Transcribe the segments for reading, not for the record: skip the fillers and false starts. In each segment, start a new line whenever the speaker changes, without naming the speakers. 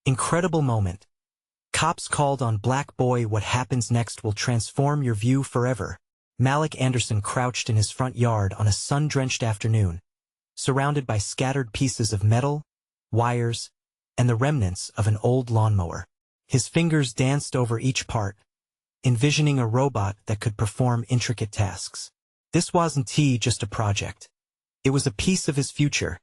Incredible moment. Cops called on Black Boy. What happens next will transform your view forever. Malik Anderson crouched in his front yard on a sun-drenched afternoon, surrounded by scattered pieces of metal, wires, and the remnants of an old lawnmower. His fingers danced over each part, envisioning a robot that could perform intricate tasks. This wasn't just a project. It was a piece of his future,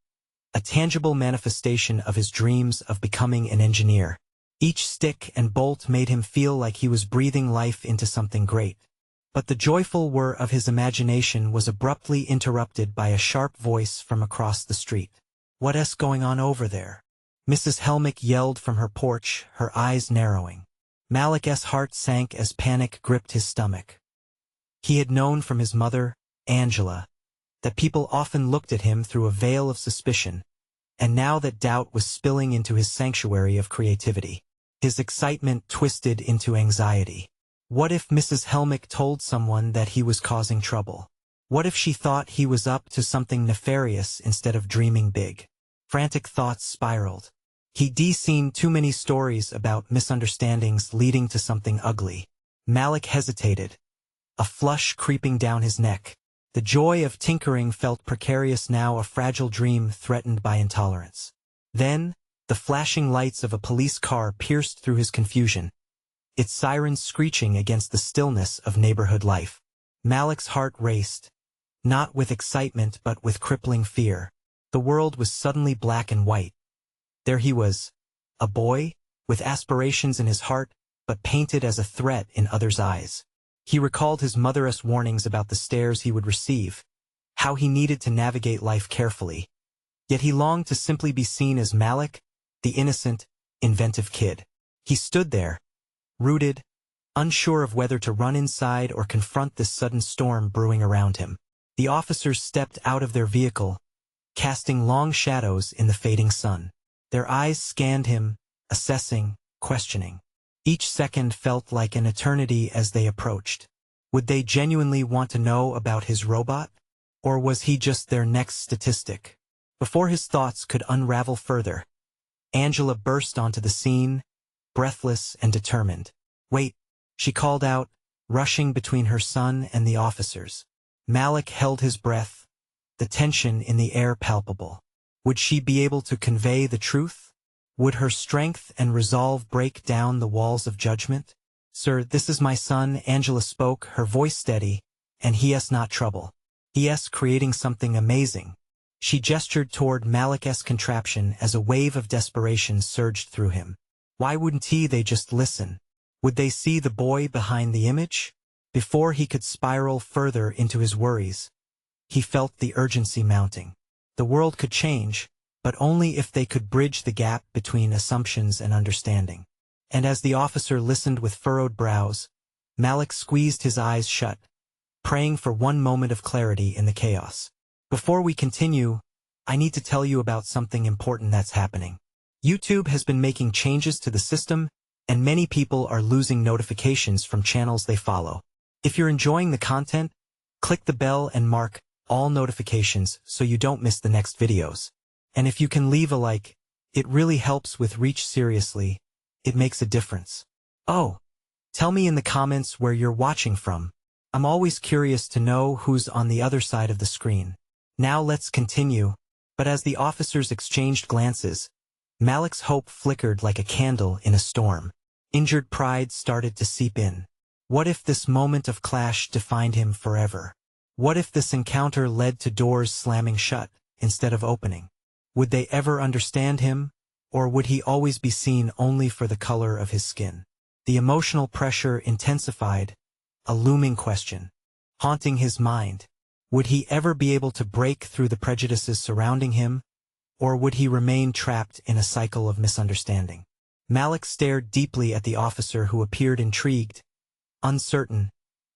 a tangible manifestation of his dreams of becoming an engineer. Each stick and bolt made him feel like he was breathing life into something great. But the joyful whir of his imagination was abruptly interrupted by a sharp voice from across the street. "What's going on over there?" Mrs. Helmick yelled from her porch, her eyes narrowing. Malik's heart sank as panic gripped his stomach. He had known from his mother, Angela, that people often looked at him through a veil of suspicion, and now that doubt was spilling into his sanctuary of creativity. His excitement twisted into anxiety. What if Mrs. Helmick told someone that he was causing trouble? What if she thought he was up to something nefarious instead of dreaming big? Frantic thoughts spiraled. He'd seen too many stories about misunderstandings leading to something ugly. Malik hesitated, a flush creeping down his neck. The joy of tinkering felt precarious now, a fragile dream threatened by intolerance. Then, the flashing lights of a police car pierced through his confusion, its sirens screeching against the stillness of neighborhood life. Malik's heart raced, not with excitement but with crippling fear. The world was suddenly black and white. There he was, a boy, with aspirations in his heart, but painted as a threat in others' eyes. He recalled his mother's warnings about the stares he would receive, how he needed to navigate life carefully. Yet he longed to simply be seen as Malik, the innocent, inventive kid. He stood there, rooted, unsure of whether to run inside or confront this sudden storm brewing around him. The officers stepped out of their vehicle, casting long shadows in the fading sun. Their eyes scanned him, assessing, questioning. Each second felt like an eternity as they approached. Would they genuinely want to know about his robot? Or was he just their next statistic? Before his thoughts could unravel further, Angela burst onto the scene, breathless and determined. "Wait," she called out, rushing between her son and the officers. Malik held his breath, the tension in the air palpable. Would she be able to convey the truth? Would her strength and resolve break down the walls of judgment? "Sir, this is my son," Angela spoke, her voice steady, "and he's not trouble. He's creating something amazing." She gestured toward Malik's contraption as a wave of desperation surged through him. Why wouldn't they just listen? Would they see the boy behind the image? Before he could spiral further into his worries, he felt the urgency mounting. The world could change, but only if they could bridge the gap between assumptions and understanding. And as the officer listened with furrowed brows, Malik squeezed his eyes shut, praying for one moment of clarity in the chaos. Before we continue, I need to tell you about something important that's happening. YouTube has been making changes to the system, and many people are losing notifications from channels they follow. If you're enjoying the content, click the bell and mark all notifications so you don't miss the next videos. And if you can leave a like, it really helps with reach. Seriously, it makes a difference. Oh, tell me in the comments where you're watching from. I'm always curious to know who's on the other side of the screen. Now let's continue. But as the officers exchanged glances, Malik's hope flickered like a candle in a storm. Injured pride started to seep in. What if this moment of clash defined him forever? What if this encounter led to doors slamming shut instead of opening? Would they ever understand him, or would he always be seen only for the color of his skin? The emotional pressure intensified, a looming question, haunting his mind. Would he ever be able to break through the prejudices surrounding him, or would he remain trapped in a cycle of misunderstanding? Malik stared deeply at the officer who appeared intrigued, uncertain,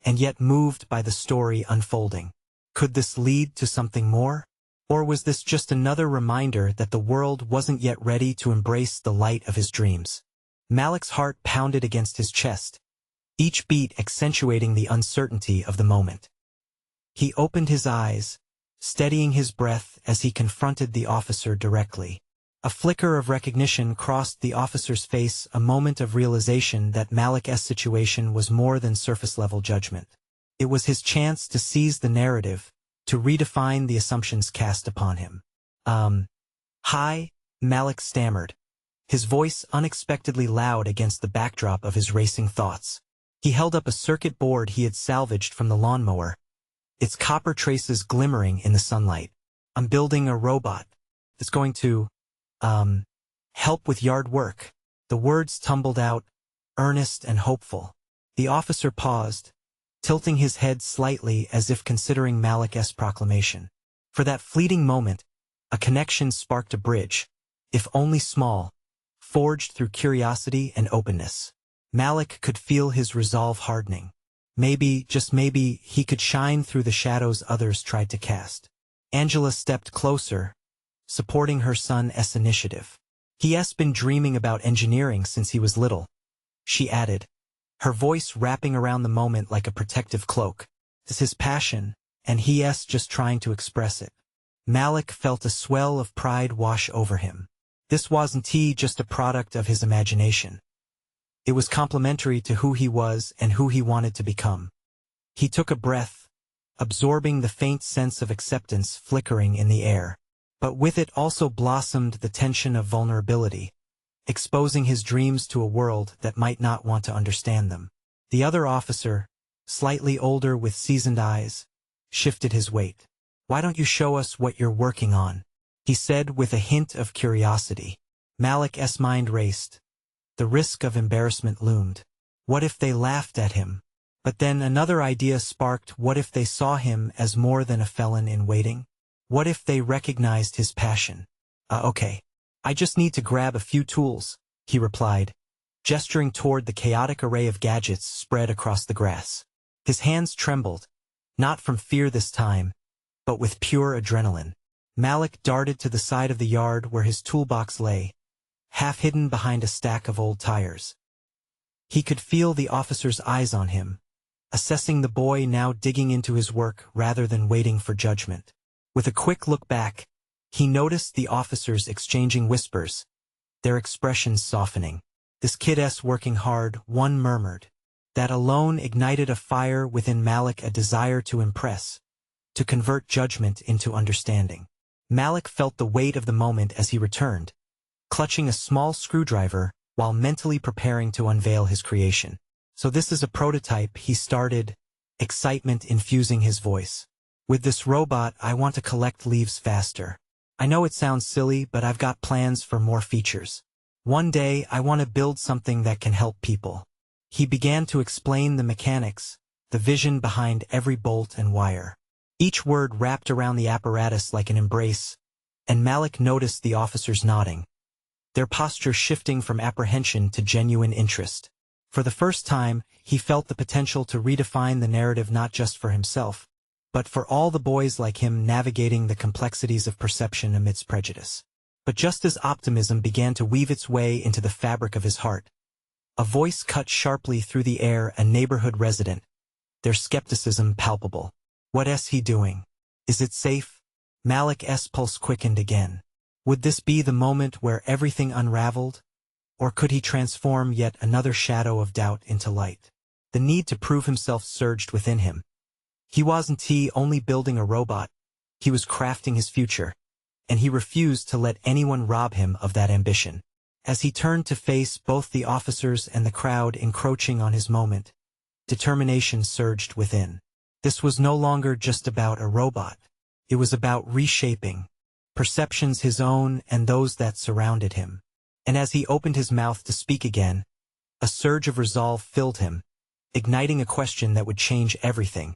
and yet moved by the story unfolding. Could this lead to something more? Or was this just another reminder that the world wasn't yet ready to embrace the light of his dreams? Malik's heart pounded against his chest, each beat accentuating the uncertainty of the moment. He opened his eyes, steadying his breath as he confronted the officer directly. A flicker of recognition crossed the officer's face, a moment of realization that Malik's situation was more than surface-level judgment. It was his chance to seize the narrative, to redefine the assumptions cast upon him. Hi, Malik stammered, his voice unexpectedly loud against the backdrop of his racing thoughts. He held up a circuit board he had salvaged from the lawnmower, its copper traces glimmering in the sunlight. I'm building a robot that's going to, help with yard work. The words tumbled out, earnest and hopeful. The officer paused, tilting his head slightly as if considering Malik's proclamation. For that fleeting moment, a connection sparked, a bridge, if only small, forged through curiosity and openness. Malik could feel his resolve hardening. Maybe, just maybe, he could shine through the shadows others tried to cast. Angela stepped closer, supporting her son's initiative. He's been dreaming about engineering since he was little, she added, her voice wrapping around the moment like a protective cloak. This is his passion, and he's just trying to express it. Malik felt a swell of pride wash over him. This wasn't just a product of his imagination. It was complementary to who he was and who he wanted to become. He took a breath, absorbing the faint sense of acceptance flickering in the air. But with it also blossomed the tension of vulnerability, exposing his dreams to a world that might not want to understand them. The other officer, slightly older with seasoned eyes, shifted his weight. Why don't you show us what you're working on? He said with a hint of curiosity. Malik's mind raced. The risk of embarrassment loomed. What if they laughed at him? But then another idea sparked. What if they saw him as more than a felon in waiting? What if they recognized his passion? Okay. I just need to grab a few tools, he replied, gesturing toward the chaotic array of gadgets spread across the grass. His hands trembled, not from fear this time, but with pure adrenaline. Malik darted to the side of the yard where his toolbox lay, half hidden behind a stack of old tires. He could feel the officer's eyes on him, assessing the boy now digging into his work rather than waiting for judgment. With a quick look back, he noticed the officers exchanging whispers, their expressions softening. This kid's working hard, one murmured. That alone ignited a fire within Malik, a desire to impress, to convert judgment into understanding. Malik felt the weight of the moment as he returned, clutching a small screwdriver while mentally preparing to unveil his creation. So this is a prototype, he started, excitement infusing his voice. With this robot, I want to collect leaves faster. I know it sounds silly, but I've got plans for more features. One day, I want to build something that can help people. He began to explain the mechanics, the vision behind every bolt and wire. Each word wrapped around the apparatus like an embrace, and Malik noticed the officers nodding, their posture shifting from apprehension to genuine interest. For the first time, he felt the potential to redefine the narrative not just for himself, but for all the boys like him navigating the complexities of perception amidst prejudice. But just as optimism began to weave its way into the fabric of his heart, a voice cut sharply through the air, a neighborhood resident, their skepticism palpable. What's he doing? Is it safe? Malik's pulse quickened again. Would this be the moment where everything unraveled? Or could he transform yet another shadow of doubt into light? The need to prove himself surged within him. He wasn't only building a robot, he was crafting his future, and he refused to let anyone rob him of that ambition. As he turned to face both the officers and the crowd encroaching on his moment, determination surged within. This was no longer just about a robot. It was about reshaping perceptions, his own and those that surrounded him. And as he opened his mouth to speak again, a surge of resolve filled him, igniting a question that would change everything.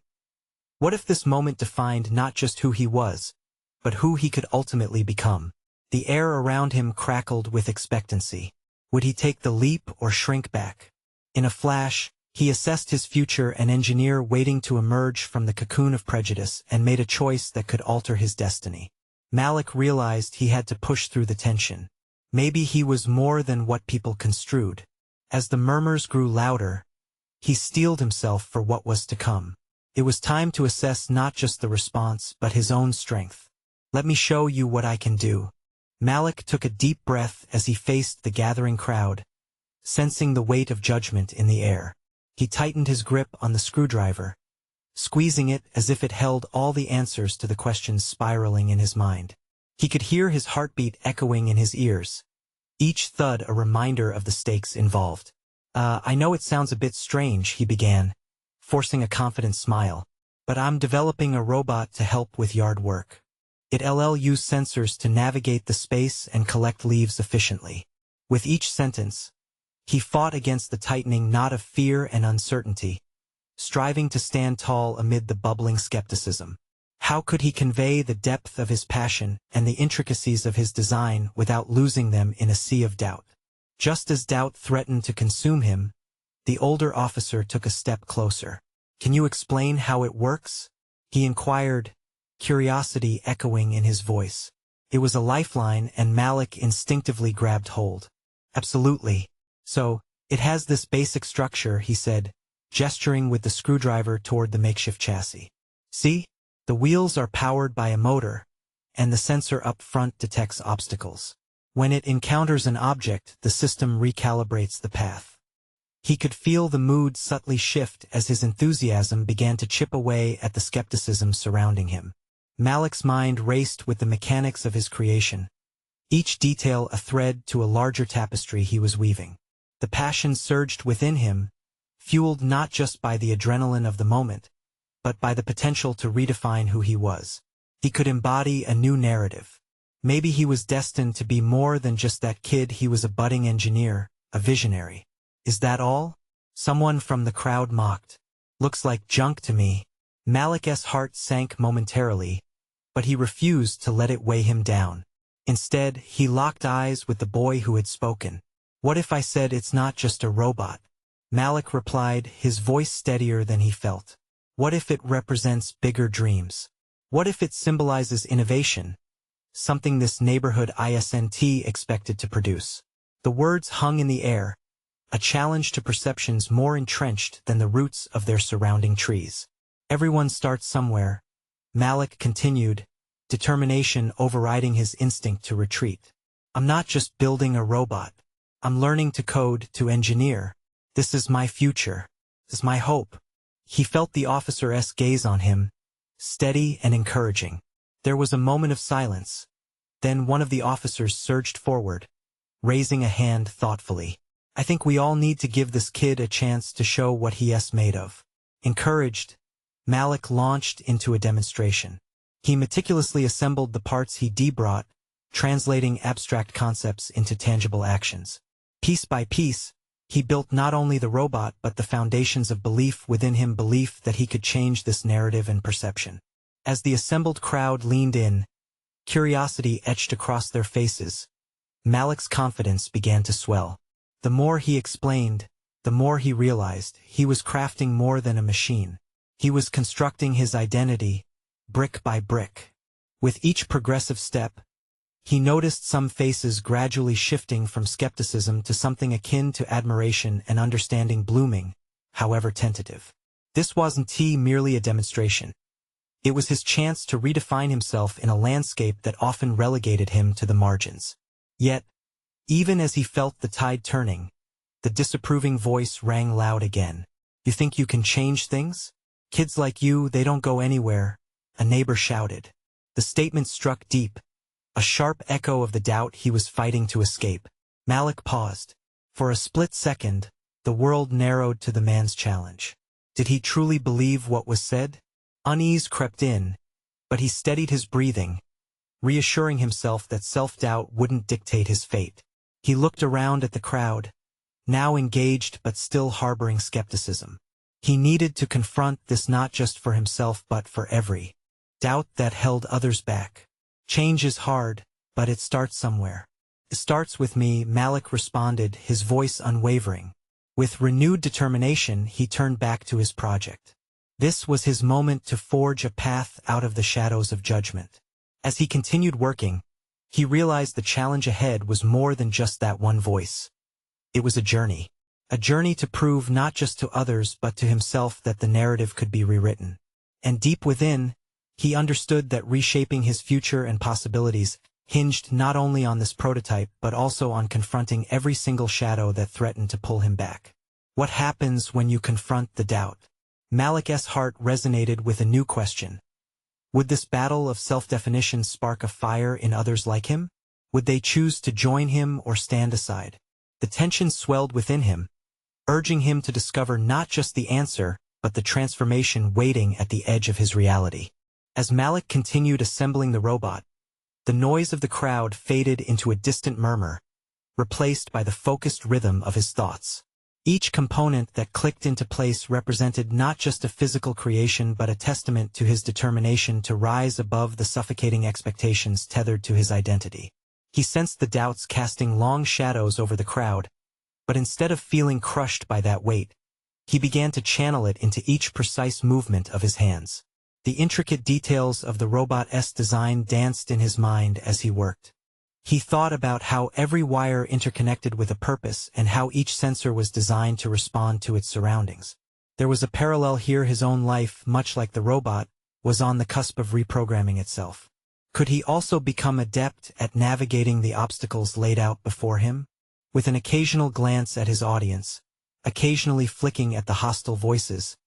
What if this moment defined not just who he was, but who he could ultimately become? The air around him crackled with expectancy. Would he take the leap or shrink back? In a flash, he assessed his future, an engineer waiting to emerge from the cocoon of prejudice, and made a choice that could alter his destiny. Malik realized he had to push through the tension. Maybe he was more than what people construed. As the murmurs grew louder, he steeled himself for what was to come. It was time to assess not just the response, but his own strength. Let me show you what I can do, Malik took a deep breath as he faced the gathering crowd, sensing the weight of judgment in the air. He tightened his grip on the screwdriver, squeezing it as if it held all the answers to the questions spiraling in his mind. He could hear his heartbeat echoing in his ears, each thud a reminder of the stakes involved. I know it sounds a bit strange, he began, forcing a confident smile, but I'm developing a robot to help with yard work. It'll use sensors to navigate the space and collect leaves efficiently. With each sentence, he fought against the tightening knot of fear and uncertainty, striving to stand tall amid the bubbling skepticism. How could he convey the depth of his passion and the intricacies of his design without losing them in a sea of doubt? Just as doubt threatened to consume him, the older officer took a step closer. "Can you explain how it works?" he inquired, curiosity echoing in his voice. It was a lifeline, and Malik instinctively grabbed hold. "Absolutely. So, it has this basic structure," he said, gesturing with the screwdriver toward the makeshift chassis. "See? The wheels are powered by a motor, and the sensor up front detects obstacles. When it encounters an object, the system recalibrates the path." He could feel the mood subtly shift as his enthusiasm began to chip away at the skepticism surrounding him. Malik's mind raced with the mechanics of his creation, each detail a thread to a larger tapestry he was weaving. The passion surged within him, fueled not just by the adrenaline of the moment, but by the potential to redefine who he was. He could embody a new narrative. Maybe he was destined to be more than just that kid. He was a budding engineer, a visionary. "Is that all?" someone from the crowd mocked. "Looks like junk to me." Malik's heart sank momentarily, but he refused to let it weigh him down. Instead, he locked eyes with the boy who had spoken. "What if I said it's not just a robot?" Malik replied, his voice steadier than he felt. "What if it represents bigger dreams? What if it symbolizes innovation? Something this neighborhood isn't expected to produce." The words hung in the air, a challenge to perceptions more entrenched than the roots of their surrounding trees. "Everyone starts somewhere," Malik continued, determination overriding his instinct to retreat. "I'm not just building a robot. I'm learning to code, to engineer. This is my future. This is my hope." He felt the officer's gaze on him, steady and encouraging. There was a moment of silence. Then one of the officers surged forward, raising a hand thoughtfully. "I think we all need to give this kid a chance to show what he's made of." Encouraged, Malik launched into a demonstration. He meticulously assembled the parts he brought, translating abstract concepts into tangible actions. Piece by piece, he built not only the robot but the foundations of belief within him, belief that he could change this narrative and perception. As the assembled crowd leaned in, curiosity etched across their faces, Malik's confidence began to swell. The more he explained, the more he realized he was crafting more than a machine. He was constructing his identity, brick by brick. With each progressive step, he noticed some faces gradually shifting from skepticism to something akin to admiration and understanding blooming, however tentative. This wasn't merely a demonstration. It was his chance to redefine himself in a landscape that often relegated him to the margins. Yet, even as he felt the tide turning, the disapproving voice rang loud again. "You think you can change things? Kids like you, they don't go anywhere," a neighbor shouted. The statement struck deep, a sharp echo of the doubt he was fighting to escape. Malik paused. For a split second, the world narrowed to the man's challenge. Did he truly believe what was said? Unease crept in, but he steadied his breathing, reassuring himself that self-doubt wouldn't dictate his fate. He looked around at the crowd, now engaged but still harboring skepticism. He needed to confront this not just for himself but for every doubt that held others back. Change is hard, but it starts somewhere. "It starts with me," Malik responded, his voice unwavering. With renewed determination, he turned back to his project. This was his moment to forge a path out of the shadows of judgment. As he continued working, he realized the challenge ahead was more than just that one voice. It was a journey to prove not just to others but to himself that the narrative could be rewritten. And deep within, he understood that reshaping his future and possibilities hinged not only on this prototype but also on confronting every single shadow that threatened to pull him back. What happens when you confront the doubt? Malik's heart resonated with a new question. Would this battle of self-definition spark a fire in others like him? Would they choose to join him or stand aside? The tension swelled within him, urging him to discover not just the answer, but the transformation waiting at the edge of his reality. As Malik continued assembling the robot, the noise of the crowd faded into a distant murmur, replaced by the focused rhythm of his thoughts. Each component that clicked into place represented not just a physical creation but a testament to his determination to rise above the suffocating expectations tethered to his identity. He sensed the doubts casting long shadows over the crowd, but instead of feeling crushed by that weight, he began to channel it into each precise movement of his hands. The intricate details of the robot's design danced in his mind as he worked. He thought about how every wire interconnected with a purpose and how each sensor was designed to respond to its surroundings. There was a parallel here. His own life, much like the robot, was on the cusp of reprogramming itself. Could he also become adept at navigating the obstacles laid out before him? With an occasional glance at his audience, occasionally flicking at the hostile voices,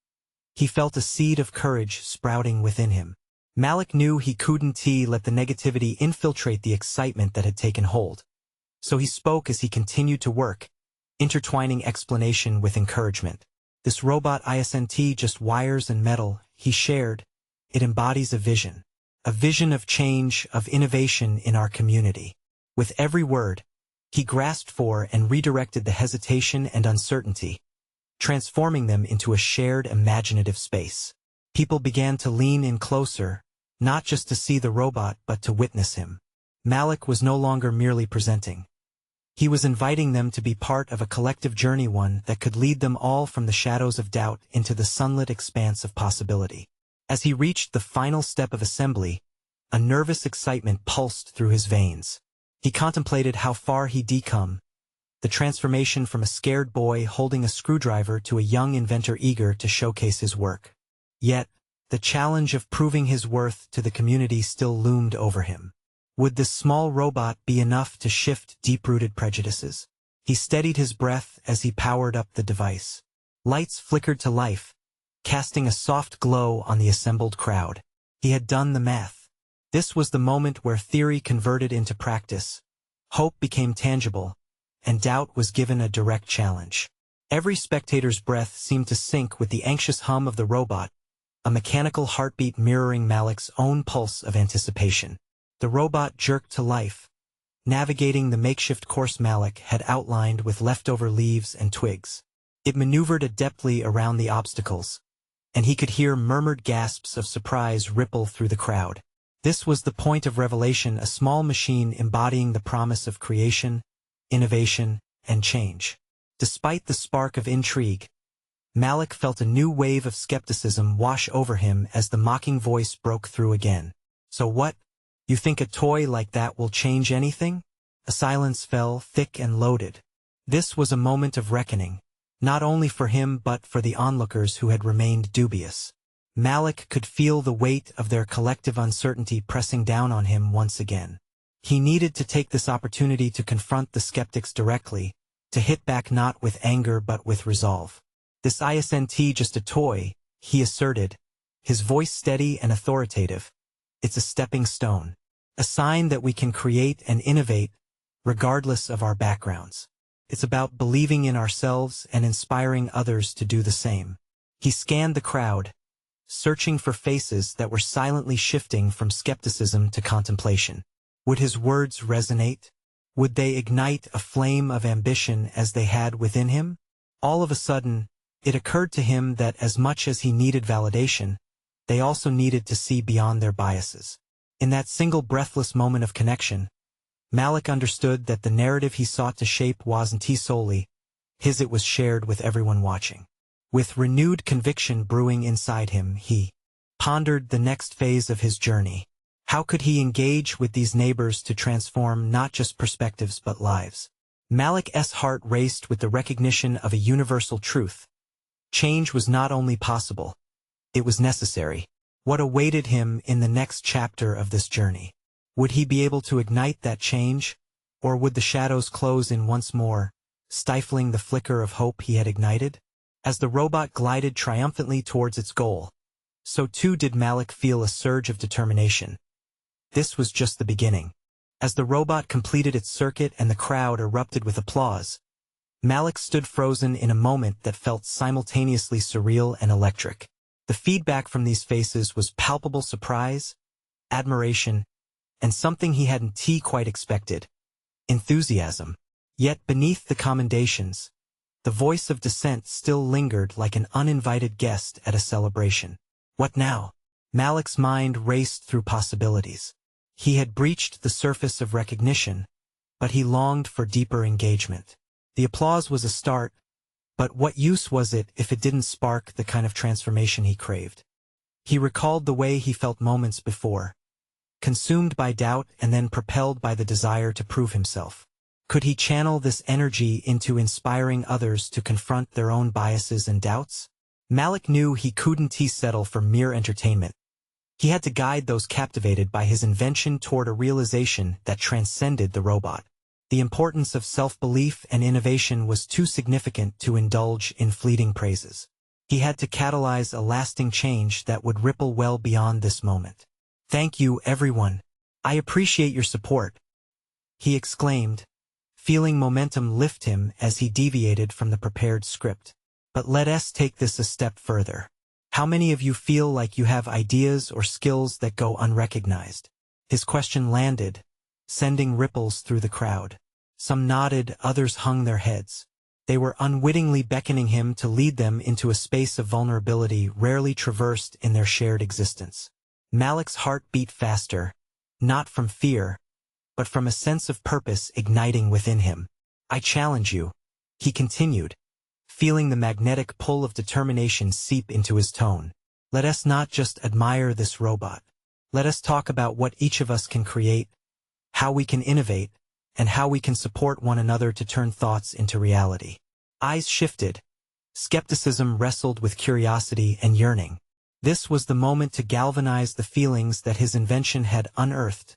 he felt a seed of courage sprouting within him. Malik knew he couldn't let the negativity infiltrate the excitement that had taken hold. So he spoke as he continued to work, intertwining explanation with encouragement. This robot isn't just wires and metal, he shared. It embodies a vision of change, of innovation in our community. With every word, he grasped for and redirected the hesitation and uncertainty, transforming them into a shared imaginative space. People began to lean in closer, not just to see the robot but to witness him. Malik was no longer merely presenting. He was inviting them to be part of a collective journey, one that could lead them all from the shadows of doubt into the sunlit expanse of possibility. As he reached the final step of assembly, a nervous excitement pulsed through his veins. He contemplated how far he'd come, the transformation from a scared boy holding a screwdriver to a young inventor eager to showcase his work. Yet, the challenge of proving his worth to the community still loomed over him. Would this small robot be enough to shift deep-rooted prejudices? He steadied his breath as he powered up the device. Lights flickered to life, casting a soft glow on the assembled crowd. He had done the math. This was the moment where theory converted into practice, hope became tangible, and doubt was given a direct challenge. Every spectator's breath seemed to sync with the anxious hum of the robot, a mechanical heartbeat mirroring Malik's own pulse of anticipation. The robot jerked to life, navigating the makeshift course Malik had outlined with leftover leaves and twigs. It maneuvered adeptly around the obstacles, and he could hear murmured gasps of surprise ripple through the crowd. This was the point of revelation, a small machine embodying the promise of creation, innovation, and change. Despite the spark of intrigue, Malik felt a new wave of skepticism wash over him as the mocking voice broke through again. So what? You think a toy like that will change anything? A silence fell, thick and loaded. This was a moment of reckoning, not only for him but for the onlookers who had remained dubious. Malik could feel the weight of their collective uncertainty pressing down on him once again. He needed to take this opportunity to confront the skeptics directly, to hit back not with anger but with resolve. This isn't just a toy, he asserted, his voice steady and authoritative. It's a stepping stone, a sign that we can create and innovate, regardless of our backgrounds. It's about believing in ourselves and inspiring others to do the same. He scanned the crowd, searching for faces that were silently shifting from skepticism to contemplation. Would his words resonate? Would they ignite a flame of ambition as they had within him? All of a sudden, it occurred to him that as much as he needed validation, they also needed to see beyond their biases. In that single breathless moment of connection, Malik understood that the narrative he sought to shape wasn't solely his, it was shared with everyone watching. With renewed conviction brewing inside him, he pondered the next phase of his journey. How could he engage with these neighbors to transform not just perspectives but lives? Malik's heart raced with the recognition of a universal truth. Change was not only possible, it was necessary. What awaited him in the next chapter of this journey? Would he be able to ignite that change, or would the shadows close in once more, stifling the flicker of hope he had ignited? As the robot glided triumphantly towards its goal, so too did Malik feel a surge of determination. This was just the beginning. As the robot completed its circuit and the crowd erupted with applause, Malik stood frozen in a moment that felt simultaneously surreal and electric. The feedback from these faces was palpable surprise, admiration, and something he hadn't quite expected: enthusiasm. Yet beneath the commendations, the voice of dissent still lingered like an uninvited guest at a celebration. What now? Malik's mind raced through possibilities. He had breached the surface of recognition, but he longed for deeper engagement. The applause was a start, but what use was it if it didn't spark the kind of transformation he craved? He recalled the way he felt moments before, consumed by doubt and then propelled by the desire to prove himself. Could he channel this energy into inspiring others to confront their own biases and doubts? Malik knew he couldn't settle for mere entertainment. He had to guide those captivated by his invention toward a realization that transcended the robot. The importance of self-belief and innovation was too significant to indulge in fleeting praises. He had to catalyze a lasting change that would ripple well beyond this moment. "Thank you, everyone. I appreciate your support," he exclaimed, feeling momentum lift him as he deviated from the prepared script. "But let us take this a step further. How many of you feel like you have ideas or skills that go unrecognized?" His question landed, sending ripples through the crowd. Some nodded, others hung their heads. They were unwittingly beckoning him to lead them into a space of vulnerability rarely traversed in their shared existence. Malik's heart beat faster, not from fear, but from a sense of purpose igniting within him. "I challenge you," he continued, feeling the magnetic pull of determination seep into his tone. "Let us not just admire this robot. Let us talk about what each of us can create, how we can innovate, and how we can support one another to turn thoughts into reality." Eyes shifted. Skepticism wrestled with curiosity and yearning. This was the moment to galvanize the feelings that his invention had unearthed,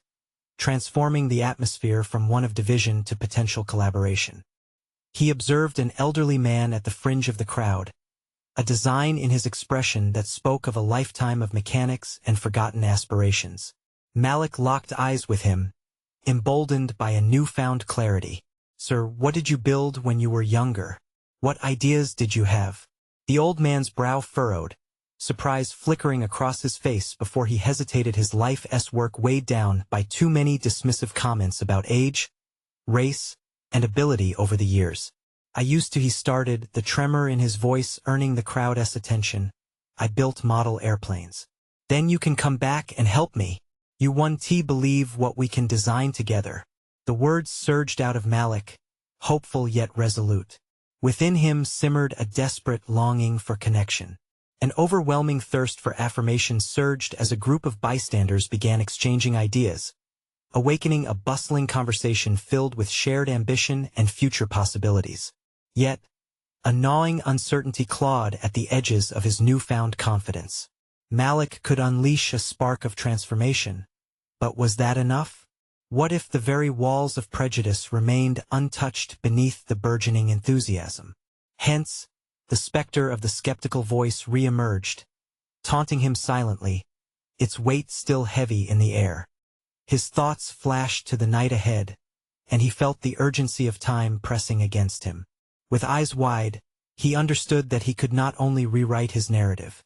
transforming the atmosphere from one of division to potential collaboration. He observed an elderly man at the fringe of the crowd, a design in his expression that spoke of a lifetime of mechanics and forgotten aspirations. Malik locked eyes with him, emboldened by a newfound clarity. "Sir, what did you build when you were younger? What ideas did you have?" The old man's brow furrowed, surprise flickering across his face before he hesitated, his life's work weighed down by too many dismissive comments about age, race, and ability over the years. He started, the tremor in his voice earning the crowd's attention. "I built model airplanes." "Then you can come back and help me. You want to believe what we can design together." The words surged out of Malik, hopeful yet resolute. Within him simmered a desperate longing for connection. An overwhelming thirst for affirmation surged as a group of bystanders began exchanging ideas, awakening a bustling conversation filled with shared ambition and future possibilities. Yet, a gnawing uncertainty clawed at the edges of his newfound confidence. Malik could unleash a spark of transformation, but was that enough? What if the very walls of prejudice remained untouched beneath the burgeoning enthusiasm? Hence, the specter of the skeptical voice re-emerged, taunting him silently, its weight still heavy in the air. His thoughts flashed to the night ahead, and he felt the urgency of time pressing against him. With eyes wide, he understood that he could not only rewrite his narrative.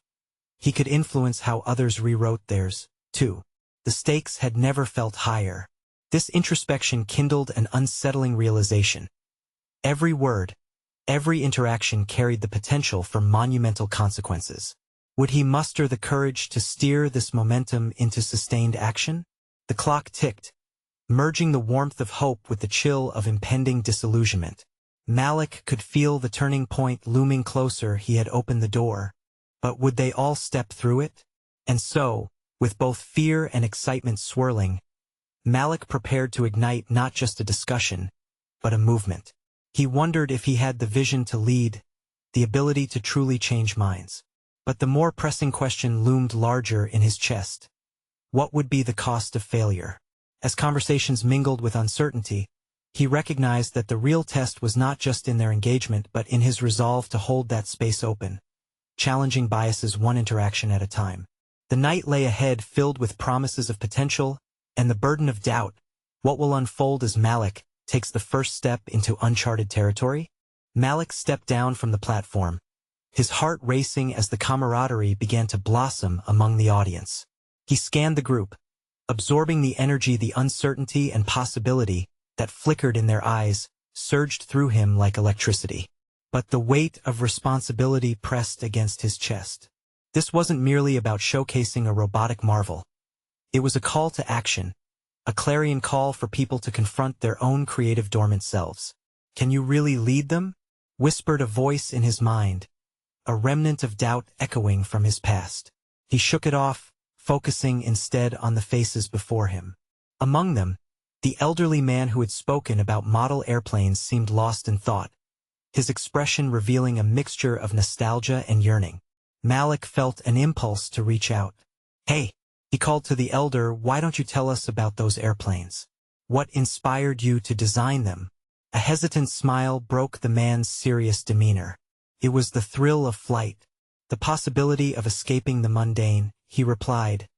He could influence how others rewrote theirs, too. The stakes had never felt higher. This introspection kindled an unsettling realization. Every word, every interaction carried the potential for monumental consequences. Would he muster the courage to steer this momentum into sustained action? The clock ticked, merging the warmth of hope with the chill of impending disillusionment. Malik could feel the turning point looming closer. He had opened the door, but would they all step through it? And so, with both fear and excitement swirling, Malik prepared to ignite not just a discussion, but a movement. He wondered if he had the vision to lead, the ability to truly change minds. But the more pressing question loomed larger in his chest. What would be the cost of failure? As conversations mingled with uncertainty, he recognized that the real test was not just in their engagement but in his resolve to hold that space open, challenging biases one interaction at a time. The night lay ahead filled with promises of potential and the burden of doubt. What will unfold as Malik takes the first step into uncharted territory? Malik stepped down from the platform, his heart racing as the camaraderie began to blossom among the audience. He scanned the group, absorbing the energy, the uncertainty and possibility that flickered in their eyes, surged through him like electricity. But the weight of responsibility pressed against his chest. This wasn't merely about showcasing a robotic marvel. It was a call to action, a clarion call for people to confront their own creative dormant selves. "Can you really lead them?" whispered a voice in his mind, a remnant of doubt echoing from his past. He shook it off, focusing instead on the faces before him. Among them, the elderly man who had spoken about model airplanes seemed lost in thought, his expression revealing a mixture of nostalgia and yearning. Malik felt an impulse to reach out. "Hey," he called to the elder, "why don't you tell us about those airplanes? What inspired you to design them?" A hesitant smile broke the man's serious demeanor. "It was the thrill of flight, the possibility of escaping the mundane," he replied,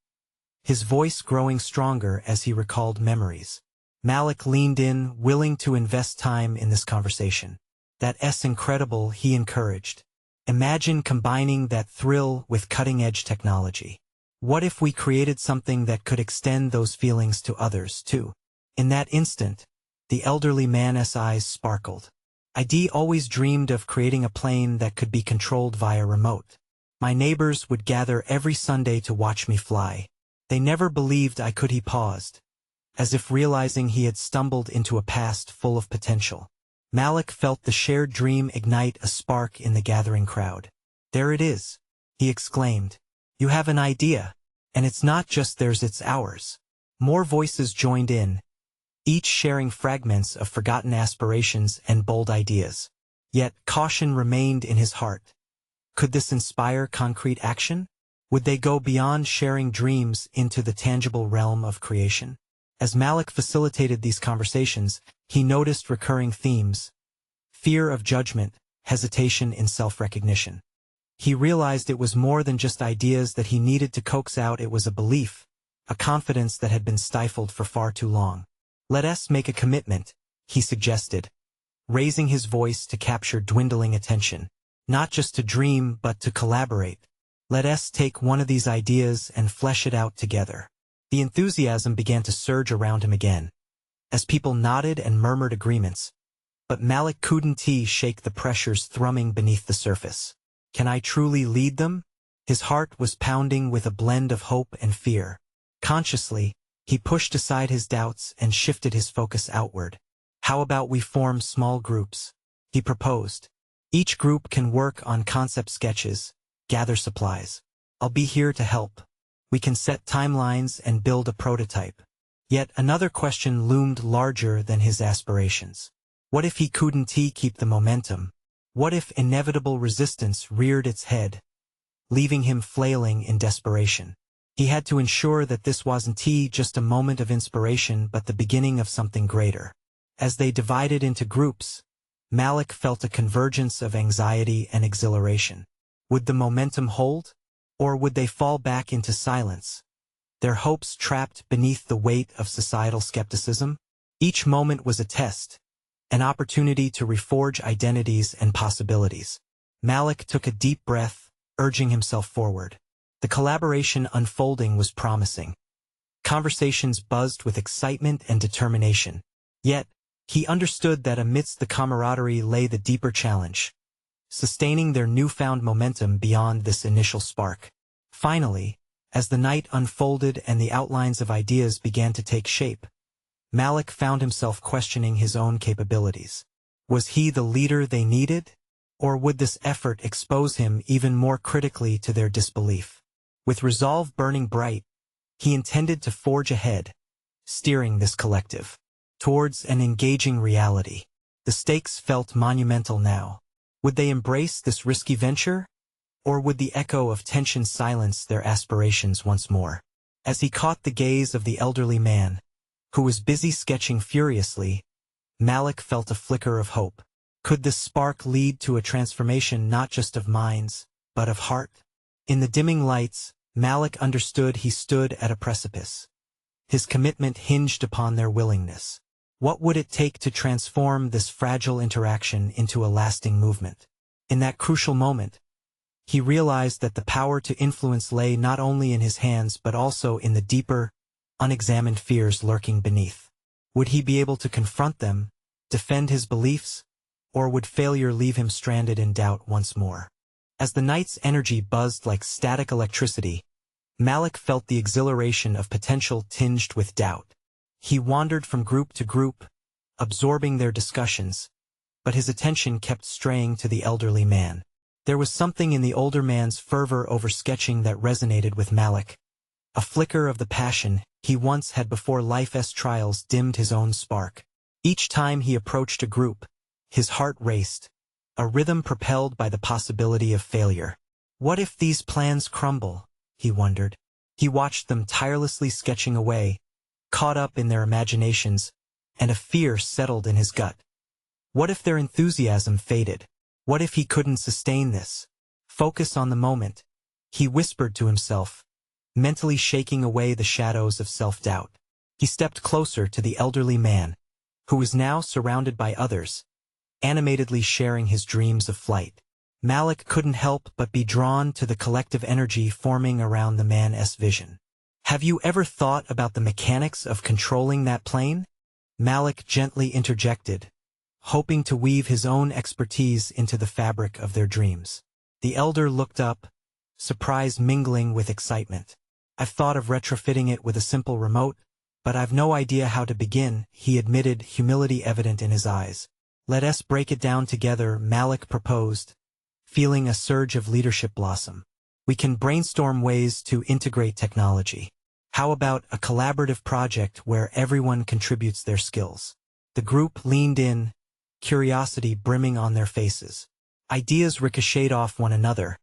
his voice growing stronger as he recalled memories. Malik leaned in, willing to invest time in this conversation. "That's incredible," he encouraged. "Imagine combining that thrill with cutting-edge technology. What if we created something that could extend those feelings to others, too?" In that instant, the elderly man's eyes sparkled. "I'd always dreamed of creating a plane that could be controlled via remote. My neighbors would gather every Sunday to watch me fly. They never believed I could." He paused, as if realizing he had stumbled into a past full of potential. Malik felt the shared dream ignite a spark in the gathering crowd. "There it is," he exclaimed. "You have an idea, and it's not just theirs, it's ours." More voices joined in, each sharing fragments of forgotten aspirations and bold ideas. Yet caution remained in his heart. Could this inspire concrete action? Would they go beyond sharing dreams into the tangible realm of creation? As Malik facilitated these conversations, he noticed recurring themes: fear of judgment, hesitation in self-recognition. He realized it was more than just ideas that he needed to coax out. It was a belief, a confidence that had been stifled for far too long. "Let us make a commitment," he suggested, raising his voice to capture dwindling attention. "Not just to dream, but to collaborate. Let us take one of these ideas and flesh it out together." The enthusiasm began to surge around him again, as people nodded and murmured agreements. But Malik couldn't shake the pressures thrumming beneath the surface. Can I truly lead them? His heart was pounding with a blend of hope and fear. Consciously, he pushed aside his doubts and shifted his focus outward. "How about we form small groups?" he proposed. "Each group can work on concept sketches, gather supplies. I'll be here to help. We can set timelines and build a prototype." Yet another question loomed larger than his aspirations. What if he couldn't keep the momentum? What if inevitable resistance reared its head, leaving him flailing in desperation? He had to ensure that this wasn't just a moment of inspiration but the beginning of something greater. As they divided into groups, Malik felt a convergence of anxiety and exhilaration. Would the momentum hold? Or would they fall back into silence, their hopes trapped beneath the weight of societal skepticism? Each moment was a test, an opportunity to reforge identities and possibilities. Malik took a deep breath, urging himself forward. The collaboration unfolding was promising. Conversations buzzed with excitement and determination. Yet, he understood that amidst the camaraderie lay the deeper challenge, sustaining their newfound momentum beyond this initial spark. Finally, as the night unfolded and the outlines of ideas began to take shape, Malik found himself questioning his own capabilities. Was he the leader they needed? Or would this effort expose him even more critically to their disbelief? With resolve burning bright, he intended to forge ahead, steering this collective towards an engaging reality. The stakes felt monumental now. Would they embrace this risky venture? Or would the echo of tension silence their aspirations once more? As he caught the gaze of the elderly man, who was busy sketching furiously, Malik felt a flicker of hope. Could this spark lead to a transformation not just of minds, but of heart? In the dimming lights, Malik understood he stood at a precipice. His commitment hinged upon their willingness. What would it take to transform this fragile interaction into a lasting movement? In that crucial moment, he realized that the power to influence lay not only in his hands but also in the deeper, unexamined fears lurking beneath. Would he be able to confront them, defend his beliefs, or would failure leave him stranded in doubt once more? As the night's energy buzzed like static electricity, Malik felt the exhilaration of potential tinged with doubt. He wandered from group to group, absorbing their discussions, but his attention kept straying to the elderly man. There was something in the older man's fervor over sketching that resonated with Malik, a flicker of the passion he once had before life's trials dimmed his own spark. Each time he approached a group, his heart raced, a rhythm propelled by the possibility of failure. What if these plans crumble? He wondered. He watched them tirelessly sketching away, caught up in their imaginations, and a fear settled in his gut. What if their enthusiasm faded? What if he couldn't sustain this? Focus on the moment, he whispered to himself, mentally shaking away the shadows of self-doubt. He stepped closer to the elderly man, who was now surrounded by others, animatedly sharing his dreams of flight. Malik couldn't help but be drawn to the collective energy forming around the man's vision. Have you ever thought about the mechanics of controlling that plane? Malik gently interjected, hoping to weave his own expertise into the fabric of their dreams. The elder looked up, surprise mingling with excitement. I've thought of retrofitting it with a simple remote, but I've no idea how to begin, he admitted, humility evident in his eyes. Let us break it down together, Malik proposed, feeling a surge of leadership blossom. We can brainstorm ways to integrate technology. How about a collaborative project where everyone contributes their skills? The group leaned in, curiosity brimming on their faces. Ideas ricocheted off one another,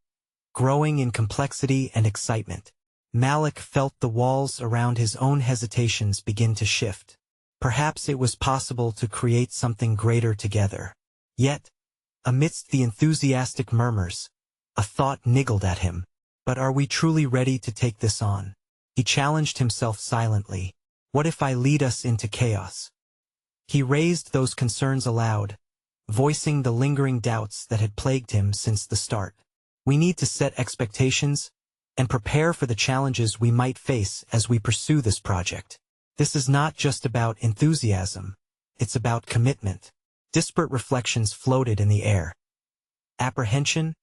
growing in complexity and excitement. Malik felt the walls around his own hesitations begin to shift. Perhaps it was possible to create something greater together. Yet, amidst the enthusiastic murmurs, a thought niggled at him. But are we truly ready to take this on? He challenged himself silently. What if I lead us into chaos? He raised those concerns aloud, voicing the lingering doubts that had plagued him since the start. We need to set expectations and prepare for the challenges we might face as we pursue this project. This is not just about enthusiasm, it's about commitment. Disparate reflections floated in the air. Apprehension,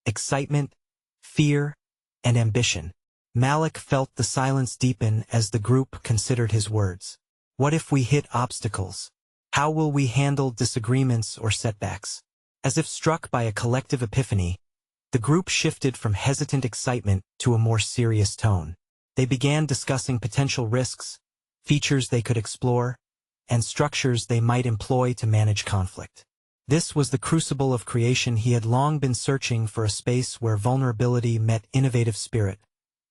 excitement, fear, and ambition. Malik felt the silence deepen as the group considered his words. What if we hit obstacles? How will we handle disagreements or setbacks? As if struck by a collective epiphany, the group shifted from hesitant excitement to a more serious tone. They began discussing potential risks, features they could explore, and structures they might employ to manage conflict. This was the crucible of creation. He had long been searching for a space where vulnerability met innovative spirit,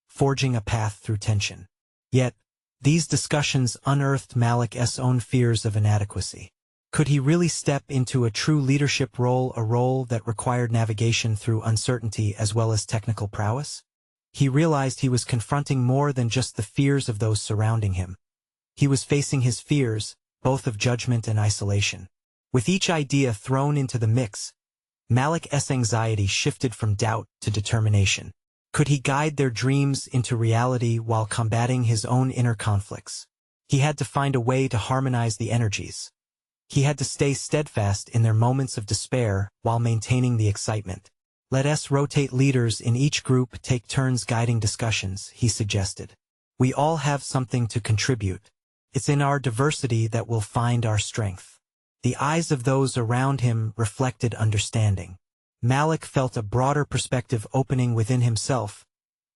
forging a path through tension. Yet, these discussions unearthed Malik's own fears of inadequacy. Could he really step into a true leadership role, a role that required navigation through uncertainty as well as technical prowess? He realized he was confronting more than just the fears of those surrounding him. He was facing his fears, both of judgment and isolation. With each idea thrown into the mix, Malik's anxiety shifted from doubt to determination. Could he guide their dreams into reality while combating his own inner conflicts? He had to find a way to harmonize the energies. He had to stay steadfast in their moments of despair while maintaining the excitement. Let us rotate leaders in each group, take turns guiding discussions, he suggested. We all have something to contribute. It's in our diversity that we'll find our strength. The eyes of those around him reflected understanding. Malik felt a broader perspective opening within himself,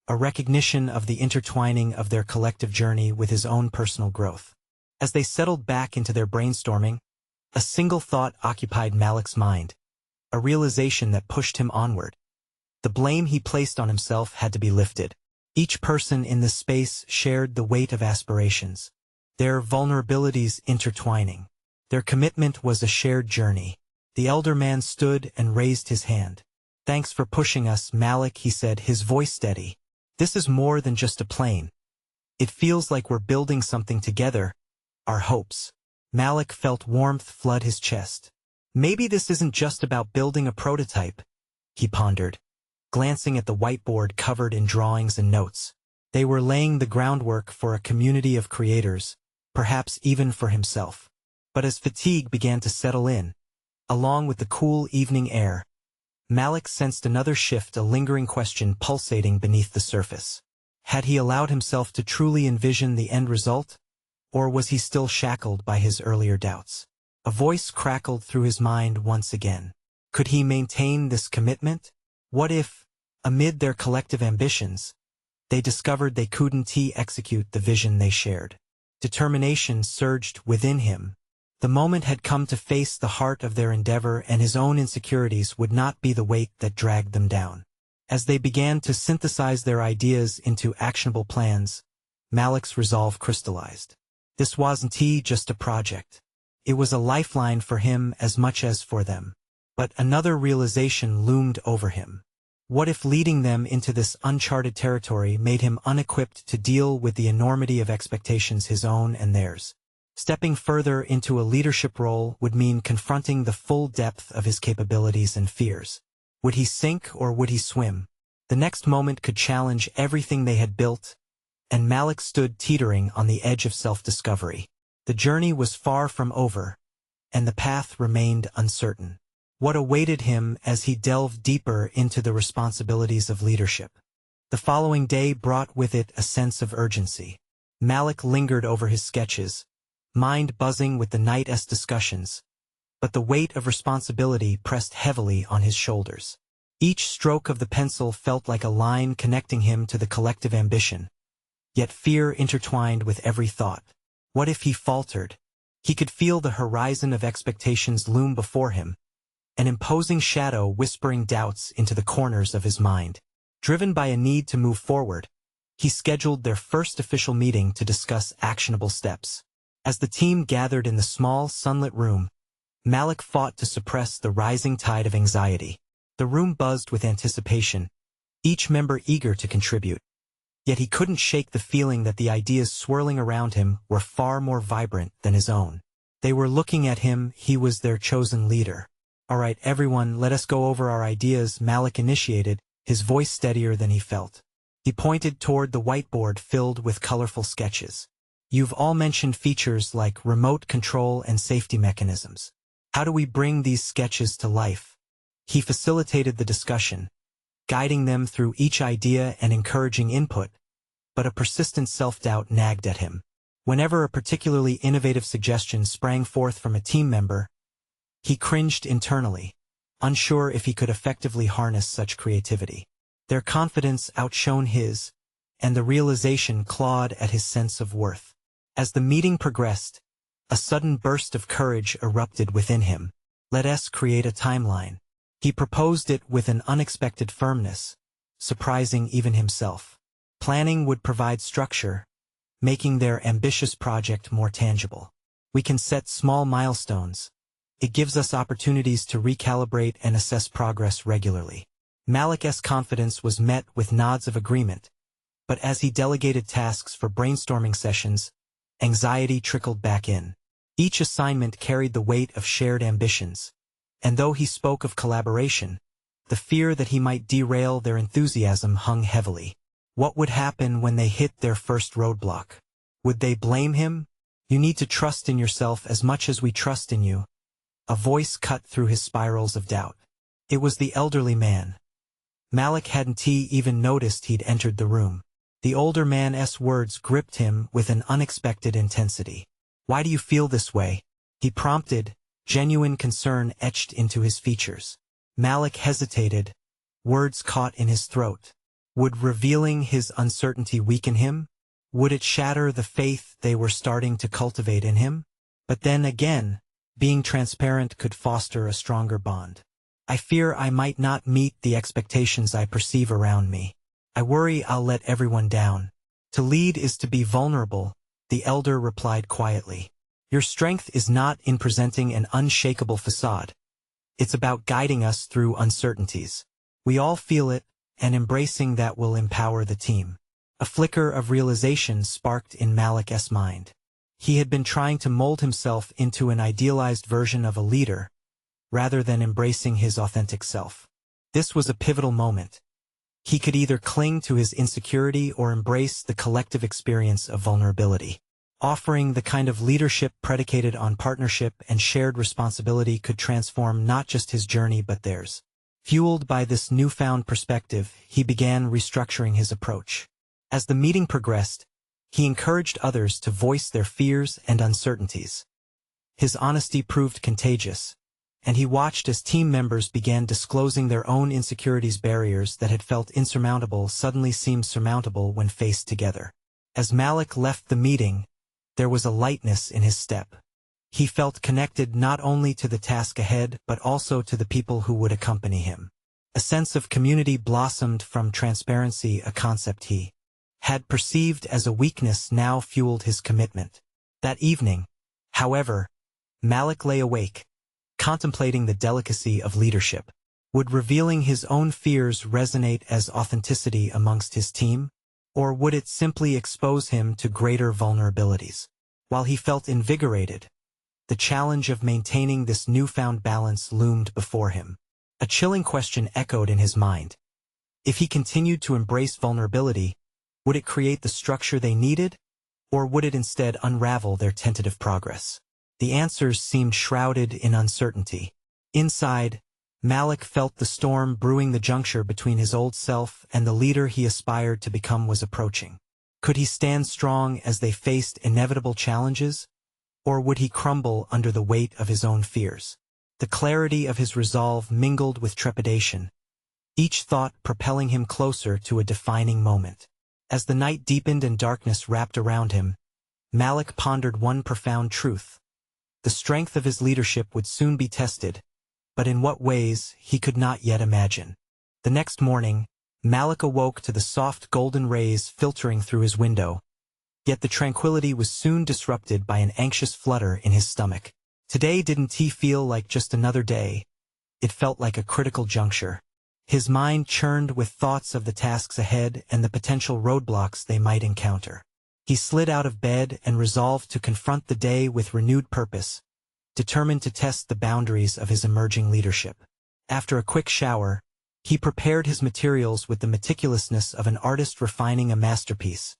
a recognition of the intertwining of their collective journey with his own personal growth. As they settled back into their brainstorming, a single thought occupied Malik's mind, a realization that pushed him onward. The blame he placed on himself had to be lifted. Each person in this space shared the weight of aspirations, their vulnerabilities intertwining. Their commitment was a shared journey. The elder man stood and raised his hand. "Thanks for pushing us, Malik," he said, his voice steady. "This is more than just a plane. It feels like we're building something together, our hopes." Malik felt warmth flood his chest. Maybe this isn't just about building a prototype, he pondered, glancing at the whiteboard covered in drawings and notes. They were laying the groundwork for a community of creators, perhaps even for himself. But as fatigue began to settle in, along with the cool evening air, Malik sensed another shift, a lingering question pulsating beneath the surface. Had he allowed himself to truly envision the end result? Or was he still shackled by his earlier doubts? A voice crackled through his mind once again. Could he maintain this commitment? What if, amid their collective ambitions, they discovered they couldn't execute the vision they shared? Determination surged within him. The moment had come to face the heart of their endeavor, and his own insecurities would not be the weight that dragged them down. As they began to synthesize their ideas into actionable plans, Malik's resolve crystallized. This wasn't just a project. It was a lifeline for him as much as for them. But another realization loomed over him. What if leading them into this uncharted territory made him unequipped to deal with the enormity of expectations, his own and theirs? Stepping further into a leadership role would mean confronting the full depth of his capabilities and fears. Would he sink or would he swim? The next moment could challenge everything they had built, and Malik stood teetering on the edge of self-discovery. The journey was far from over, and the path remained uncertain. What awaited him as he delved deeper into the responsibilities of leadership? The following day brought with it a sense of urgency. Malik lingered over his sketches, mind buzzing with the night's discussions, but the weight of responsibility pressed heavily on his shoulders. Each stroke of the pencil felt like a line connecting him to the collective ambition, yet fear intertwined with every thought. What if he faltered? He could feel the horizon of expectations loom before him, an imposing shadow whispering doubts into the corners of his mind. Driven by a need to move forward, he scheduled their first official meeting to discuss actionable steps. As the team gathered in the small, sunlit room, Malik fought to suppress the rising tide of anxiety. The room buzzed with anticipation, each member eager to contribute. Yet he couldn't shake the feeling that the ideas swirling around him were far more vibrant than his own. They were looking at him. He was their chosen leader. "All right, everyone, let us go over our ideas," Malik initiated, his voice steadier than he felt. He pointed toward the whiteboard filled with colorful sketches. "You've all mentioned features like remote control and safety mechanisms. How do we bring these sketches to life?" He facilitated the discussion, guiding them through each idea and encouraging input, but a persistent self-doubt nagged at him. Whenever a particularly innovative suggestion sprang forth from a team member, he cringed internally, unsure if he could effectively harness such creativity. Their confidence outshone his, and the realization clawed at his sense of worth. As the meeting progressed, a sudden burst of courage erupted within him. "Let us create a timeline." He proposed it with an unexpected firmness, surprising even himself. Planning would provide structure, making their ambitious project more tangible. "We can set small milestones. It gives us opportunities to recalibrate and assess progress regularly." Malik's confidence was met with nods of agreement, but as he delegated tasks for brainstorming sessions, anxiety trickled back in. Each assignment carried the weight of shared ambitions, and though he spoke of collaboration, the fear that he might derail their enthusiasm hung heavily. What would happen when they hit their first roadblock? Would they blame him? "You need to trust in yourself as much as we trust in you." A voice cut through his spirals of doubt. It was the elderly man. Malik hadn't even noticed he'd entered the room. The older man's words gripped him with an unexpected intensity. "Why do you feel this way?" he prompted, genuine concern etched into his features. Malik hesitated, words caught in his throat. Would revealing his uncertainty weaken him? Would it shatter the faith they were starting to cultivate in him? But then again, being transparent could foster a stronger bond. "I fear I might not meet the expectations I perceive around me. I worry I'll let everyone down." To lead is to be vulnerable, the elder replied quietly. Your strength is not in presenting an unshakable facade. It's about guiding us through uncertainties. We all feel it, and embracing that will empower the team. A flicker of realization sparked in Malik's mind. He had been trying to mold himself into an idealized version of a leader, rather than embracing his authentic self. This was a pivotal moment. He could either cling to his insecurity or embrace the collective experience of vulnerability. Offering the kind of leadership predicated on partnership and shared responsibility could transform not just his journey but theirs. Fueled by this newfound perspective, he began restructuring his approach. As the meeting progressed, he encouraged others to voice their fears and uncertainties. His honesty proved contagious, and he watched as team members began disclosing their own insecurities. Barriers that had felt insurmountable suddenly seemed surmountable when faced together. As Malik left the meeting, there was a lightness in his step. He felt connected not only to the task ahead but also to the people who would accompany him. A sense of community blossomed from transparency, a concept he had perceived as a weakness now fueled his commitment. That evening, however, Malik lay awake, contemplating the delicacy of leadership. Would revealing his own fears resonate as authenticity amongst his team, or would it simply expose him to greater vulnerabilities? While he felt invigorated, the challenge of maintaining this newfound balance loomed before him. A chilling question echoed in his mind. If he continued to embrace vulnerability, would it create the structure they needed, or would it instead unravel their tentative progress? The answers seemed shrouded in uncertainty. Inside, Malik felt the storm brewing. The juncture between his old self and the leader he aspired to become was approaching. Could he stand strong as they faced inevitable challenges, or would he crumble under the weight of his own fears? The clarity of his resolve mingled with trepidation, each thought propelling him closer to a defining moment. As the night deepened and darkness wrapped around him, Malik pondered one profound truth. The strength of his leadership would soon be tested, but in what ways he could not yet imagine. The next morning, Malik awoke to the soft golden rays filtering through his window, yet the tranquility was soon disrupted by an anxious flutter in his stomach. Today didn't he feel like just another day, it felt like a critical juncture. His mind churned with thoughts of the tasks ahead and the potential roadblocks they might encounter. He slid out of bed and resolved to confront the day with renewed purpose, determined to test the boundaries of his emerging leadership. After a quick shower, he prepared his materials with the meticulousness of an artist refining a masterpiece,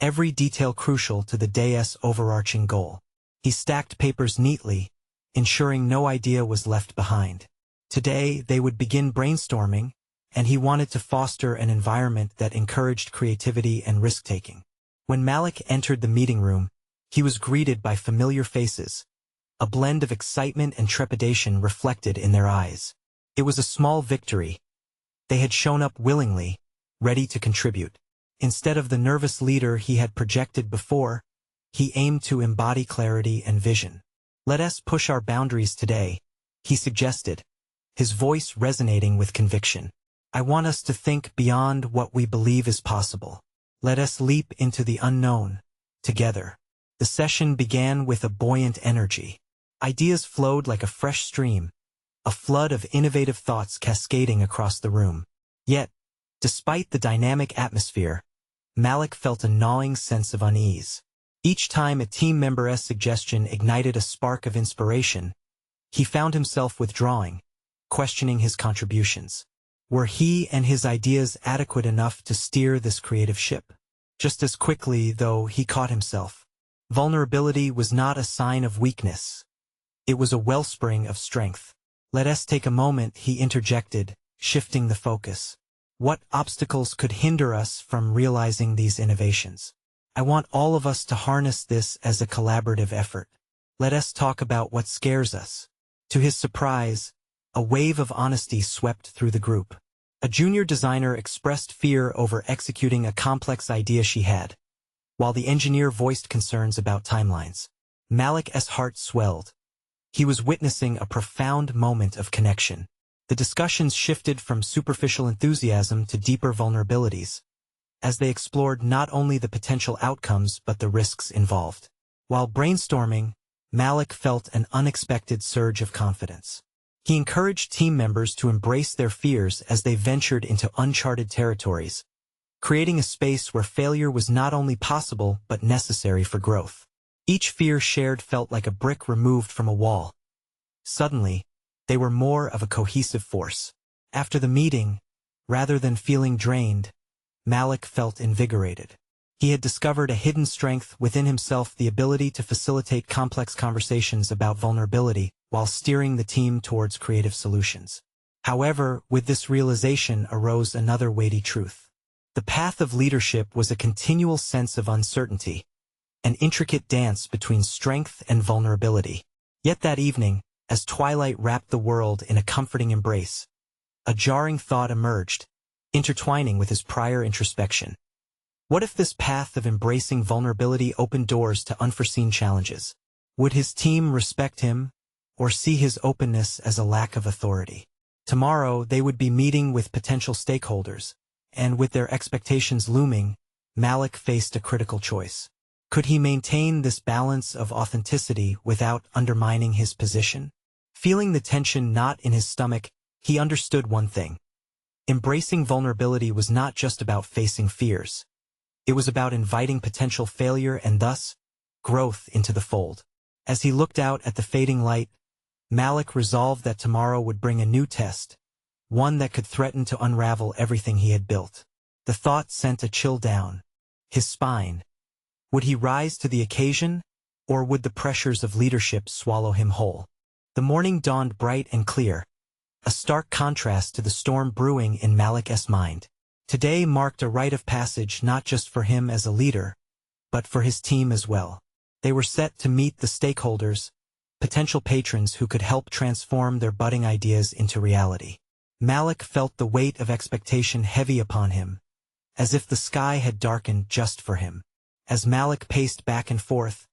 every detail crucial to the day's overarching goal. He stacked papers neatly, ensuring no idea was left behind. Today, they would begin brainstorming, and he wanted to foster an environment that encouraged creativity and risk-taking. When Malik entered the meeting room, he was greeted by familiar faces, a blend of excitement and trepidation reflected in their eyes. It was a small victory. They had shown up willingly, ready to contribute. Instead of the nervous leader he had projected before, he aimed to embody clarity and vision. "Let us push our boundaries today," he suggested, his voice resonating with conviction. "I want us to think beyond what we believe is possible. Let us leap into the unknown, together." The session began with a buoyant energy. Ideas flowed like a fresh stream, a flood of innovative thoughts cascading across the room. Yet, despite the dynamic atmosphere, Malik felt a gnawing sense of unease. Each time a team member's suggestion ignited a spark of inspiration, he found himself withdrawing, questioning his contributions. Were he and his ideas adequate enough to steer this creative ship? Just as quickly, though, he caught himself. Vulnerability was not a sign of weakness. It was a wellspring of strength. "Let us take a moment," he interjected, shifting the focus. "What obstacles could hinder us from realizing these innovations? I want all of us to harness this as a collaborative effort. Let us talk about what scares us." To his surprise, a wave of honesty swept through the group. A junior designer expressed fear over executing a complex idea she had, while the engineer voiced concerns about timelines. Malik's heart swelled. He was witnessing a profound moment of connection. The discussions shifted from superficial enthusiasm to deeper vulnerabilities, as they explored not only the potential outcomes but the risks involved. While brainstorming, Malik felt an unexpected surge of confidence. He encouraged team members to embrace their fears as they ventured into uncharted territories, creating a space where failure was not only possible but necessary for growth. Each fear shared felt like a brick removed from a wall. Suddenly, they were more of a cohesive force. After the meeting, rather than feeling drained, Malik felt invigorated. He had discovered a hidden strength within himself, the ability to facilitate complex conversations about vulnerability while steering the team towards creative solutions. However, with this realization arose another weighty truth. The path of leadership was a continual sense of uncertainty, an intricate dance between strength and vulnerability. Yet that evening, as twilight wrapped the world in a comforting embrace, a jarring thought emerged, intertwining with his prior introspection. What if this path of embracing vulnerability opened doors to unforeseen challenges? Would his team respect him, or see his openness as a lack of authority? Tomorrow they would be meeting with potential stakeholders, and with their expectations looming, Malik faced a critical choice. Could he maintain this balance of authenticity without undermining his position? Feeling the tension knot in his stomach, he understood one thing. Embracing vulnerability was not just about facing fears. It was about inviting potential failure and thus, growth into the fold. As he looked out at the fading light, Malik resolved that tomorrow would bring a new test, one that could threaten to unravel everything he had built. The thought sent a chill down his spine. Would he rise to the occasion, or would the pressures of leadership swallow him whole? The morning dawned bright and clear, a stark contrast to the storm brewing in Malik's mind. Today marked a rite of passage not just for him as a leader, but for his team as well. They were set to meet the stakeholders, potential patrons who could help transform their budding ideas into reality. Malik felt the weight of expectation heavy upon him, as if the sky had darkened just for him. As Malik paced back and forth,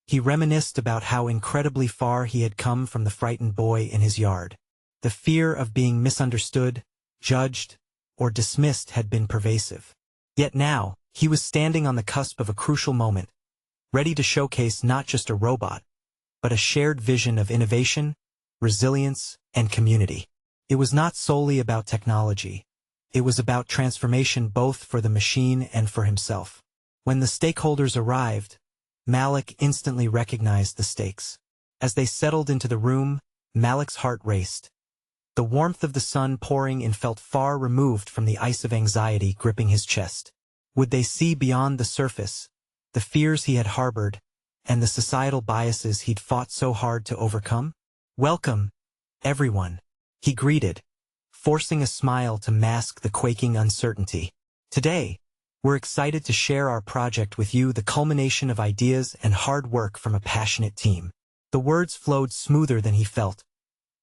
he reminisced about how incredibly far he had come from the frightened boy in his yard. The fear of being misunderstood, judged, or dismissed had been pervasive. Yet now, he was standing on the cusp of a crucial moment, ready to showcase not just a robot, but a shared vision of innovation, resilience, and community. It was not solely about technology. It was about transformation both for the machine and for himself. When the stakeholders arrived, Malik instantly recognized the stakes. As they settled into the room, Malik's heart raced. The warmth of the sun pouring in felt far removed from the ice of anxiety gripping his chest. Would they see beyond the surface, the fears he had harbored, and the societal biases he'd fought so hard to overcome? "Welcome, everyone," he greeted, forcing a smile to mask the quaking uncertainty. "Today, we're excited to share our project with you, the culmination of ideas and hard work from a passionate team." The words flowed smoother than he felt,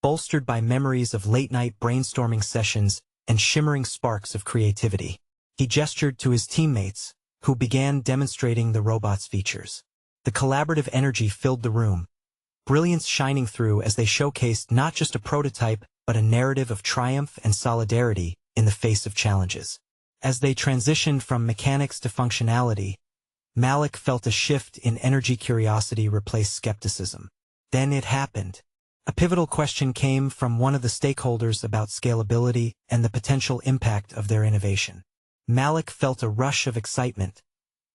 bolstered by memories of late-night brainstorming sessions and shimmering sparks of creativity. He gestured to his teammates, who began demonstrating the robot's features. The collaborative energy filled the room, brilliance shining through as they showcased not just a prototype but a narrative of triumph and solidarity in the face of challenges. As they transitioned from mechanics to functionality, Malik felt a shift in energy. Curiosity replaced skepticism. Then it happened. A pivotal question came from one of the stakeholders about scalability and the potential impact of their innovation. Malik felt a rush of excitement,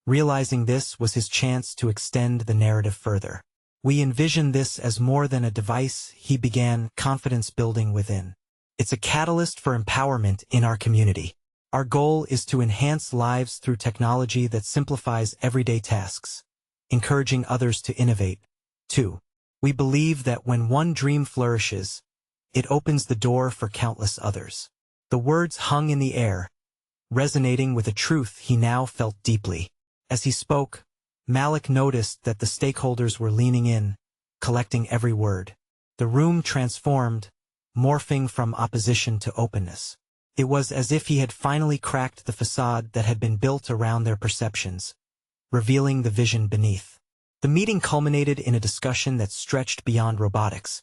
realizing this was his chance to extend the narrative further. "We envision this as more than a device," he began, confidence building within. "It's a catalyst for empowerment in our community. Our goal is to enhance lives through technology that simplifies everyday tasks, encouraging others to innovate, too. We believe that when one dream flourishes, it opens the door for countless others." The words hung in the air, resonating with a truth he now felt deeply. As he spoke, Malik noticed that the stakeholders were leaning in, collecting every word. The room transformed, morphing from opposition to openness. It was as if he had finally cracked the facade that had been built around their perceptions, revealing the vision beneath. The meeting culminated in a discussion that stretched beyond robotics.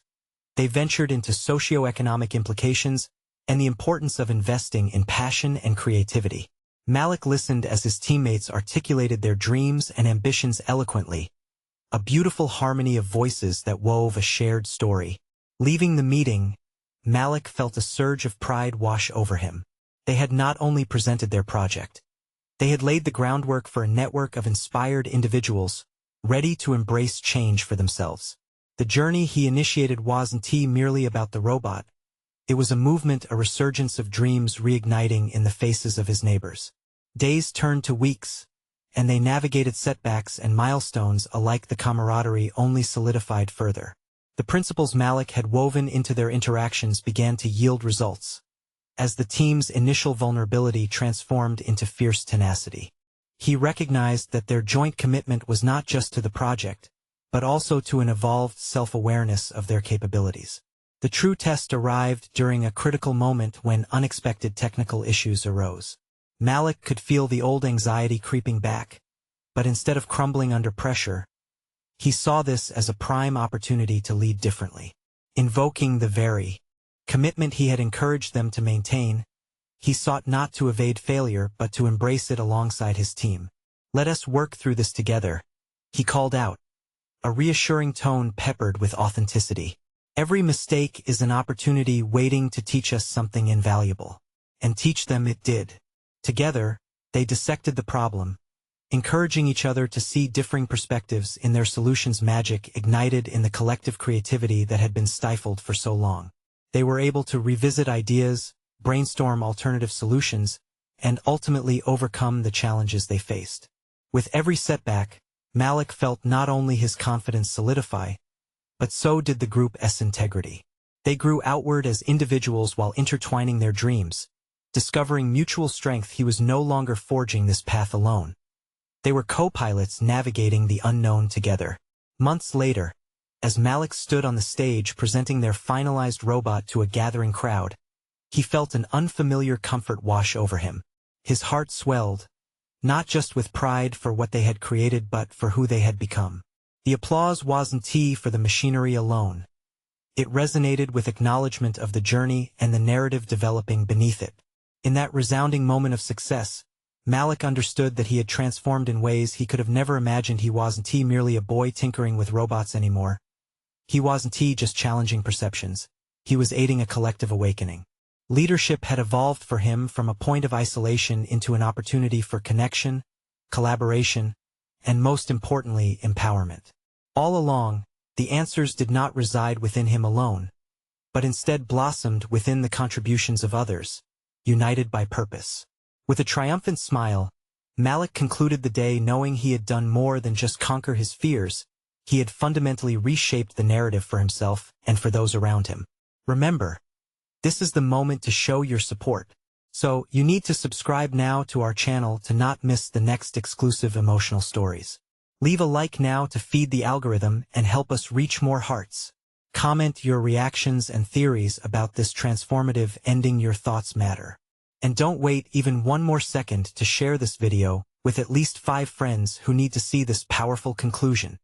They ventured into socio-economic implications and the importance of investing in passion and creativity. Malik listened as his teammates articulated their dreams and ambitions eloquently, a beautiful harmony of voices that wove a shared story. Leaving the meeting, Malik felt a surge of pride wash over him. They had not only presented their project, they had laid the groundwork for a network of inspired individuals, ready to embrace change for themselves. The journey he initiated wasn't merely about the robot. It was a movement, a resurgence of dreams reigniting in the faces of his neighbors. Days turned to weeks, and they navigated setbacks and milestones alike. The camaraderie only solidified further. The principles Malik had woven into their interactions began to yield results, as the team's initial vulnerability transformed into fierce tenacity. He recognized that their joint commitment was not just to the project, but also to an evolved self-awareness of their capabilities. The true test arrived during a critical moment when unexpected technical issues arose. Malik could feel the old anxiety creeping back, but instead of crumbling under pressure, he saw this as a prime opportunity to lead differently. Invoking the very commitment he had encouraged them to maintain, he sought not to evade failure but to embrace it alongside his team. "Let us work through this together," he called out, a reassuring tone peppered with authenticity. "Every mistake is an opportunity waiting to teach us something invaluable." And teach them it did. Together, they dissected the problem, encouraging each other to see differing perspectives in their solutions. Magic ignited in the collective creativity that had been stifled for so long. They were able to revisit ideas, brainstorm alternative solutions, and ultimately overcome the challenges they faced. With every setback, Malik felt not only his confidence solidify, but so did the group's integrity. They grew outward as individuals while intertwining their dreams. Discovering mutual strength, he was no longer forging this path alone. They were co-pilots navigating the unknown together. Months later, as Malik stood on the stage presenting their finalized robot to a gathering crowd, he felt an unfamiliar comfort wash over him. His heart swelled, not just with pride for what they had created but for who they had become. The applause wasn't for the machinery alone. It resonated with acknowledgement of the journey and the narrative developing beneath it. In that resounding moment of success, Malik understood that he had transformed in ways he could have never imagined. He wasn't merely a boy tinkering with robots anymore. He wasn't just challenging perceptions. He was aiding a collective awakening. Leadership had evolved for him from a point of isolation into an opportunity for connection, collaboration, and most importantly, empowerment. All along, the answers did not reside within him alone, but instead blossomed within the contributions of others, united by purpose. With a triumphant smile, Malik concluded the day knowing he had done more than just conquer his fears. He had fundamentally reshaped the narrative for himself and for those around him. Remember, this is the moment to show your support. So, you need to subscribe now to our channel to not miss the next exclusive emotional stories. Leave a like now to feed the algorithm and help us reach more hearts. Comment your reactions and theories about this transformative ending. Your thoughts matter. And don't wait even one more second to share this video with at least 5 friends who need to see this powerful conclusion.